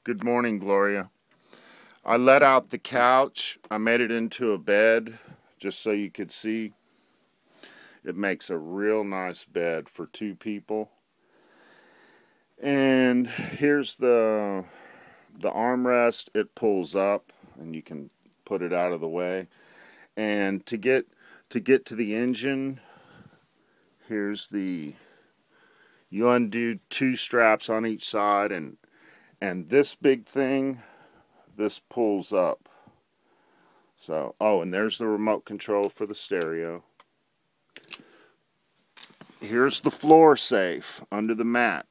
Good morning, Gloria. I let out the couch. I made it into a bed just so you could see. It makes a real nice bed for two people. And here's the armrest. It pulls up and you can put it out of the way. And to get to the engine, here's you undo two straps on each side, and this big thing, this pulls up. So, oh, and there's the remote control for the stereo. Here's the floor safe under the mat.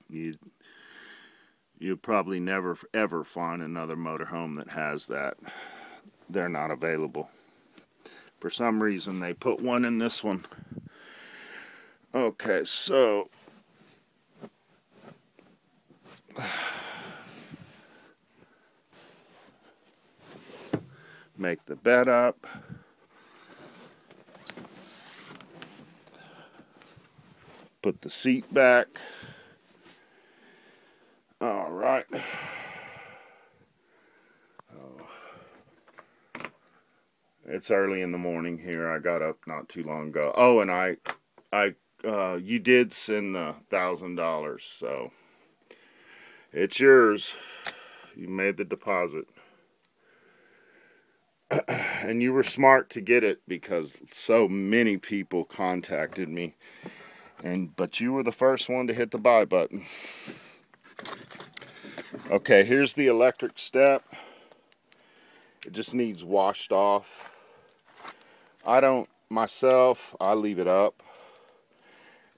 You'll probably never ever find another motorhome that has that. They're not available. For some reason they put one in this one. Okay, so make the bed up. Put the seat back. All right. It's early in the morning here. I got up not too long ago. Oh, and you did send the $1,000, so it's yours. You made the deposit. And you were smart to get it because so many people contacted me. But you were the first one to hit the buy button. Okay, here's the electric step. It just needs washed off. I leave it up.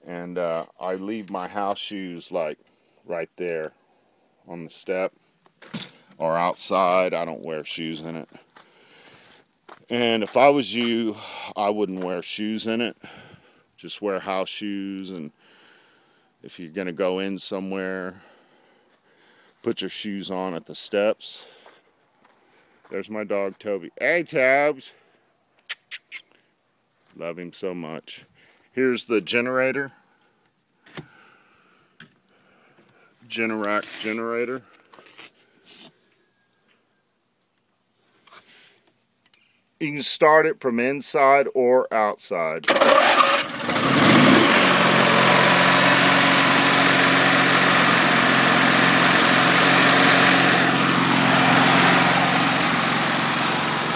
And I leave my house shoes like right there on the step or outside. I don't wear shoes in it. And if I was you, I wouldn't wear shoes in it. Just wear house shoes, and if you're gonna go in somewhere, put your shoes on at the steps. There's my dog Toby. Hey, Tabs. Love him so much. Here's the generator. Generac generator. You can start it from inside or outside.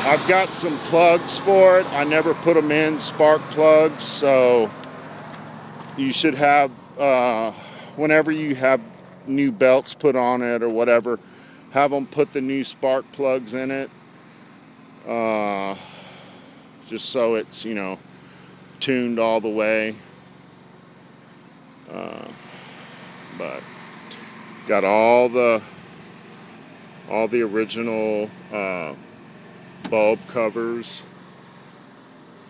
I've got some plugs for it. I never put them in, spark plugs, so you should have, whenever you have new belts put on it or whatever, have them put the new spark plugs in it. Just so it's, tuned all the way. But got all the original bulb covers.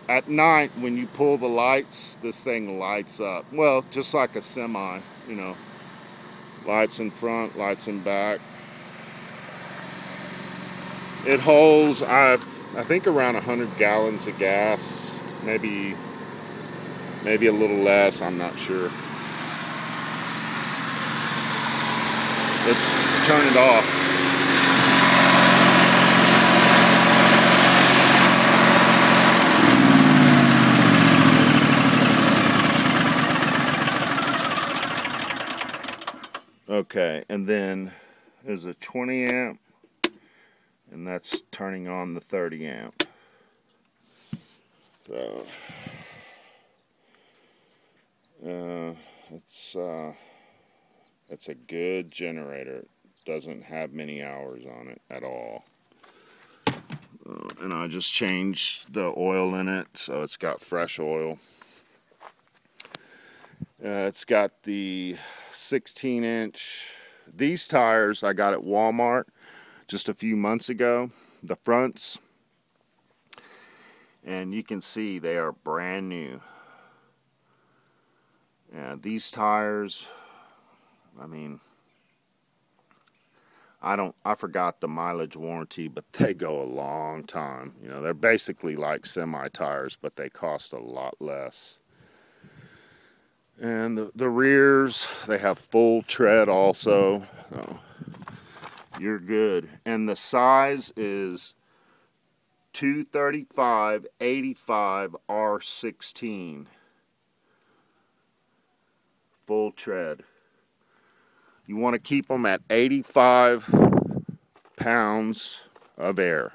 At night when you pull the lights, this thing lights up. Well, just like a semi, lights in front, lights in back. It holds, I think, around 100 gallons of gas, maybe a little less, I'm not sure. Let's turn it off. Okay, and then there's a 20 amp, and that's turning on the 30 amp. So it's a good generator. It doesn't have many hours on it at all. And I just changed the oil in it, so it's got fresh oil. It's got the 16-inch. These tires I got at Walmart just a few months ago, the fronts. And you can see they are brand new. These tires, I mean, I forgot the mileage warranty, but they go a long time. They're basically like semi tires, but they cost a lot less. And the rears, they have full tread also. So you're good. And the size is 235/85 R16. Full tread. You want to keep them at 85 pounds of air.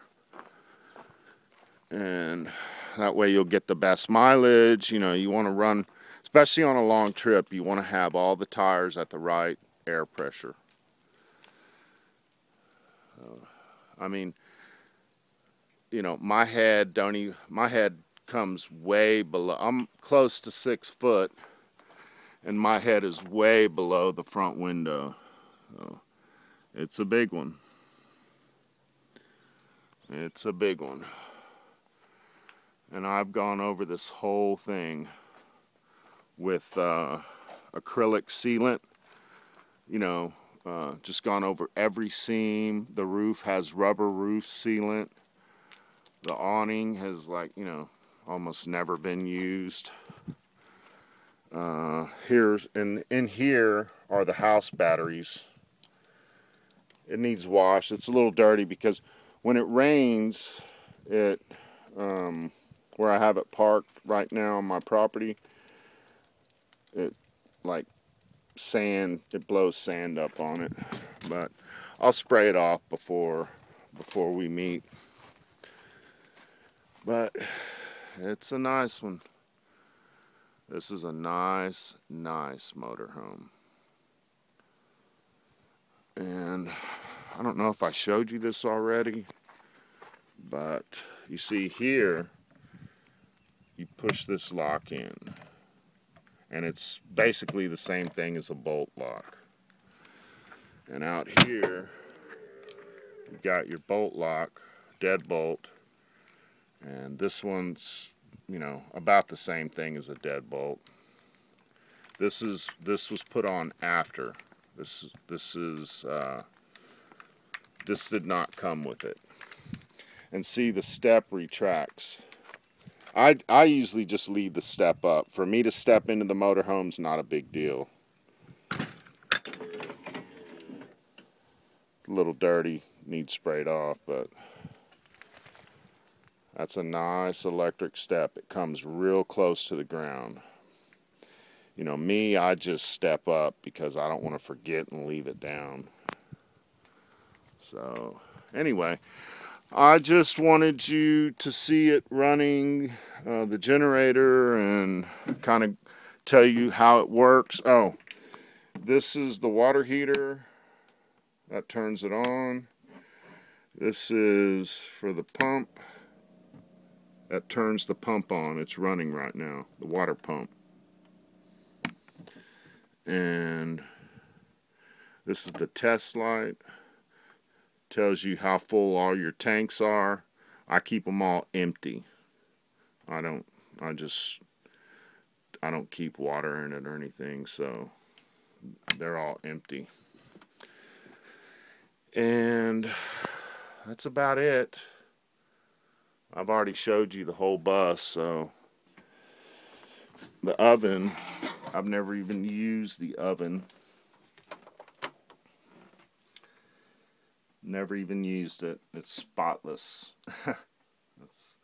And that way you'll get the best mileage. You know, you want to run, especially on a long trip, you want to have all the tires at the right air pressure. I mean, you know, my head comes way below. I'm close to 6 foot, and my head is way below the front window. So it's a big one. It's a big one. And I've gone over this whole thing with acrylic sealant. You know, just gone over every seam. The roof has rubber roof sealant. The awning has, like, you know, almost never been used. In here are the house batteries. It needs washed. It's a little dirty because when it rains, where I have it parked right now on my property, it like sand, it blows sand up on it. But I'll spray it off before we meet. But it's a nice one. This is a nice motorhome. And I don't know if I showed you this already, but you see here, you push this lock in, and it's basically the same thing as a bolt lock. And out here, you got your bolt lock, deadbolt, and this one's, you know, about the same thing as a deadbolt. This was put on after. This did not come with it. And see, the step retracts. I usually just leave the step up. For me to step into the motorhome's not a big deal. A little dirty, needs sprayed off, but that's a nice electric step. It comes real close to the ground. You know, me, I just step up because I don't want to forget and leave it down. So, anyway, I just wanted you to see it running, the generator, and kind of tell you how it works. Oh, this is the water heater. That turns it on. This is for the pump. That turns the pump on. It's running right now, the water pump. And this is the test light. Tells you how full all your tanks are. I keep them all empty. I don't keep water in it or anything, so they're all empty. And that's about it. I've already showed you the whole bus. So the oven, I've never even used the oven. Never even used it. It's spotless. It's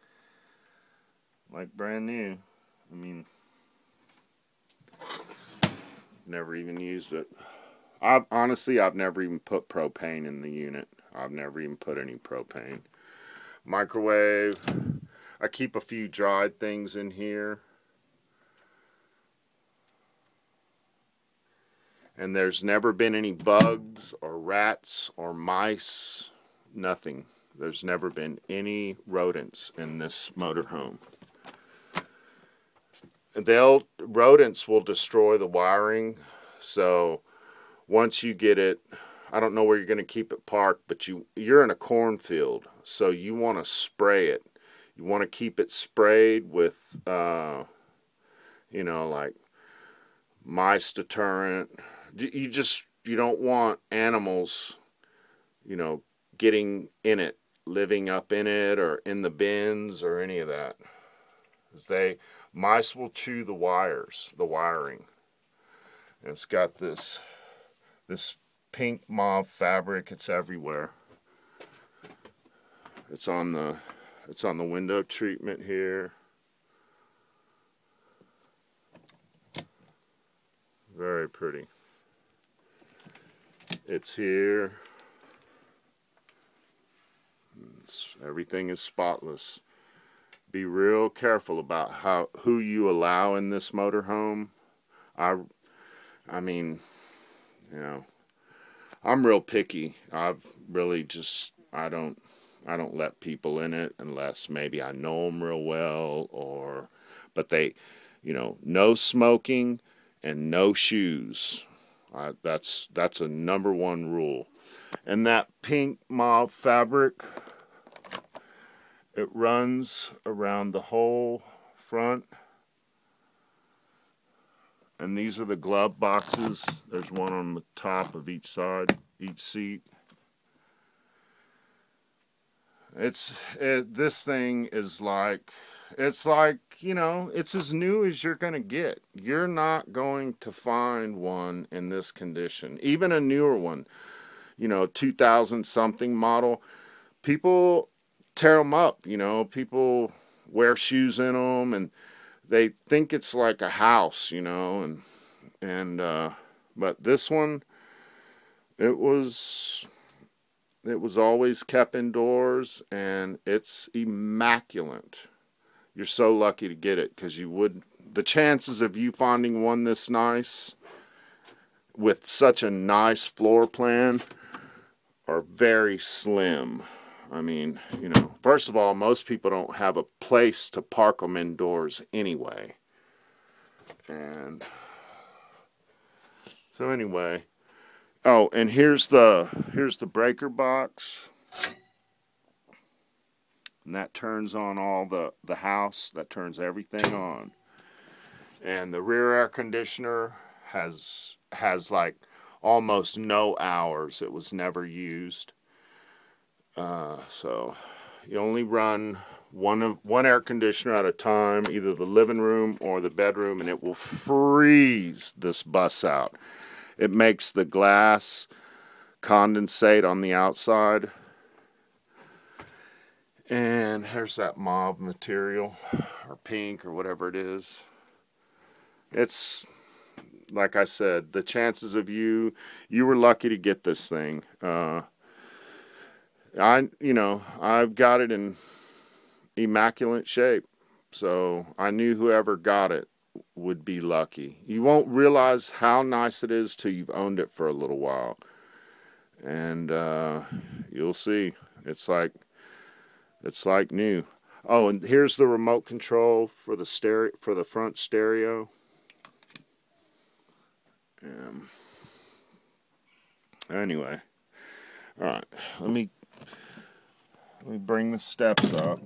like brand new. I mean, never even used it. I've never even put propane in the unit. I've never even put any propane. Microwave. I keep a few dried things in here. And there's never been any bugs or rats or mice, nothing. There's never been any rodents in this motorhome. Rodents will destroy the wiring, so once you get it, I don't know where you're going to keep it parked, but you're in a cornfield, so you want to spray it. You want to keep it sprayed with, you know, like mice deterrent. You don't want animals, you know, getting in it, living up in it or in the bins or any of that. Mice will chew the wiring. It's got this pink mauve fabric. It's everywhere. It's on the window treatment here. Very pretty. It's here. Everything is spotless. Be real careful about who you allow in this motorhome. I mean, you know, I'm real picky. I've really just I don't let people in it unless maybe I know them real well, or but they, you know, no smoking and no shoes. That's a #1 rule. And that pink mauve fabric, it runs around the whole front. And these are the glove boxes. There's one on the top of each side, each seat. This thing is like, it's like, you know, it's as new as you're going to get. You're not going to find one in this condition. Even a newer one, you know, 2000 something model, people tear them up, you know, people wear shoes in them and they think it's like a house, you know, but this one, it was always kept indoors, and it's immaculate. You're so lucky to get it, because the chances of you finding one this nice with such a nice floor plan are very slim. I mean, you know, first of all, most people don't have a place to park them indoors anyway. And so anyway, oh, and here's the breaker box. And that turns on all the house, that turns everything on. And the rear air conditioner has like almost no hours. It was never used. So you only run one air conditioner at a time, either the living room or the bedroom, and it will freeze this bus out. It makes the glass condensate on the outside. And here's that mauve material, or pink, or whatever it is. It's, like I said, the chances of you were lucky to get this thing. I've got it in immaculate shape, so I knew whoever got it would be lucky. You won't realize how nice it is till you've owned it for a little while, and you'll see. It's like new. Oh, and here's the remote control for the front stereo. Anyway, all right. Let me bring the steps up.